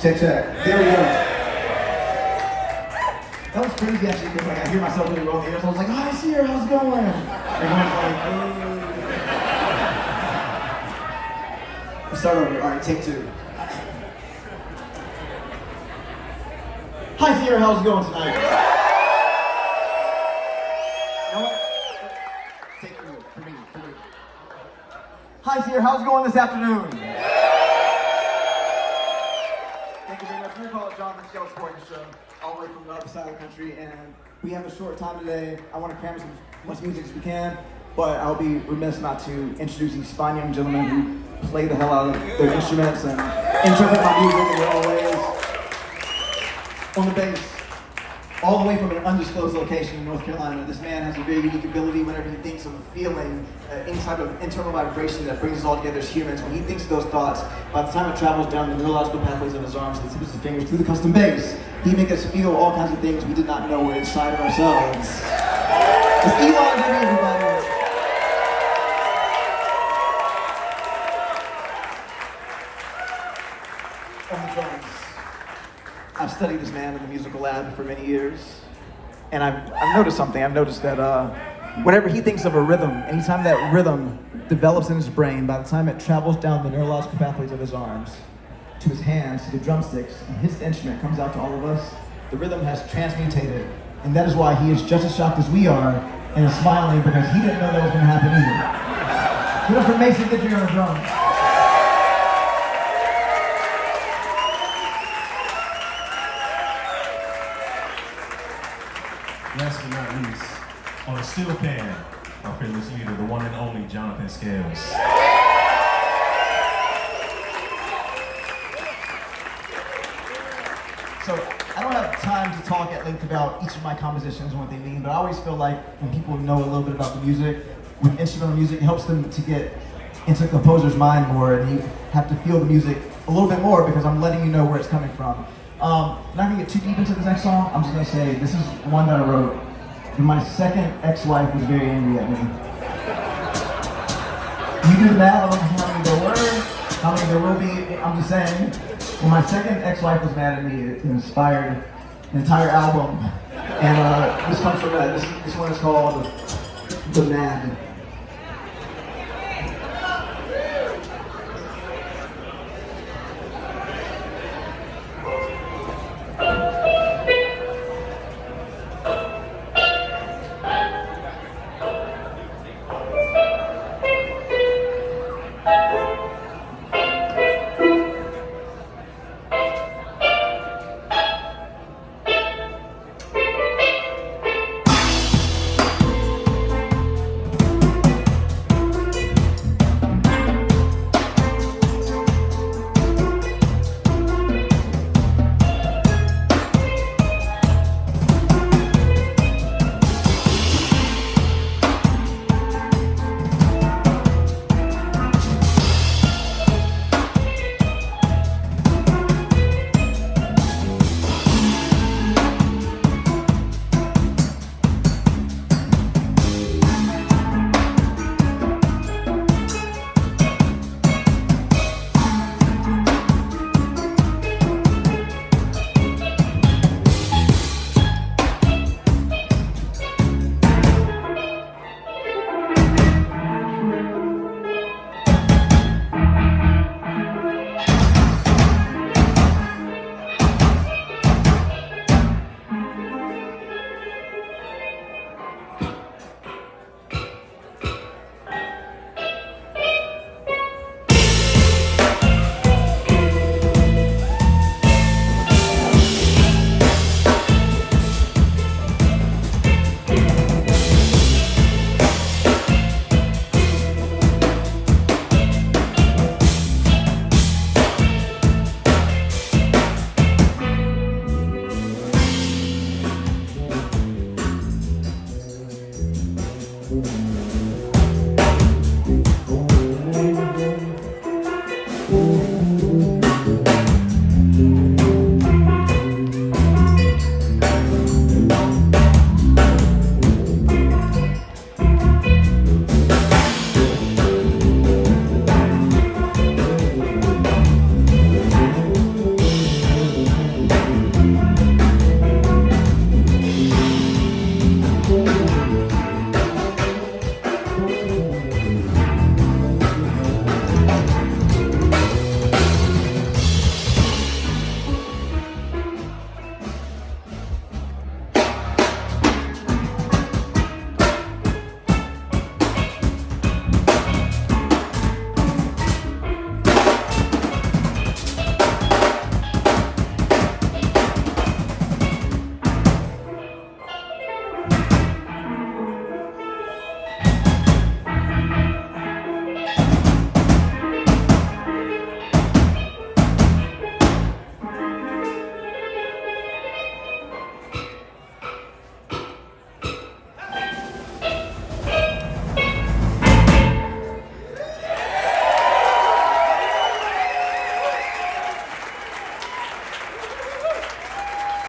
Check. There we go. That was crazy actually, because like I hear myself really well in the ears. I was like, hi, Sierra, how's it going? Everyone's like, ooh. Start over. All right, take 2. Hi, Sierra, how's it going tonight? You know what? Take 3 for me. Hi, Sierra, how's it going this afternoon? Thank you very much. We call it Jonathon Fourchestra, all the way from the other side of the country, and we have a short time today. I want to cram as much music as we can, but I'll be remiss not to introduce these fine young gentlemen who play the hell out of their instruments and interpret my music in their own ways. On the bass, all the way from an undisclosed location in North Carolina, this man has a very unique ability whenever he thinks of a feeling, any type of internal vibration that brings us all together as humans. When he thinks of those thoughts, by the time it travels down the neurological pathways of his arms, the tips of his fingers through the custom bass, he makes us feel all kinds of things we did not know were inside of ourselves. It's Elon, everybody. On the drums. I've studied this man in the musical lab for many years, and I've noticed something. I've noticed that whenever he thinks of a rhythm, anytime that rhythm develops in his brain, by the time it travels down the neurological pathways of his arms, to his hands, to the drumsticks, and hits the instrument, comes out to all of us, the rhythm has transmutated, and that is why he is just as shocked as we are, and is smiling because he didn't know that was going to happen either. Give it up for Mason Guidry on the drums. Last but not least, on a steel pan, our fearless leader, the one and only Jonathon Scales. So, I don't have time to talk at length about each of my compositions and what they mean, but I always feel like when people know a little bit about the music, with instrumental music, it helps them to get into the composer's mind more, and you have to feel the music a little bit more because I'm letting you know where it's coming from. I'm not gonna get too deep into this next song. I'm just gonna say this is one that I wrote when my second ex-wife was very angry at me. You do the math, I don't know how many there were, how many there will be. I'm just saying, when my second ex-wife was mad at me, it inspired an entire album. And this comes from that. This one is called The Mad.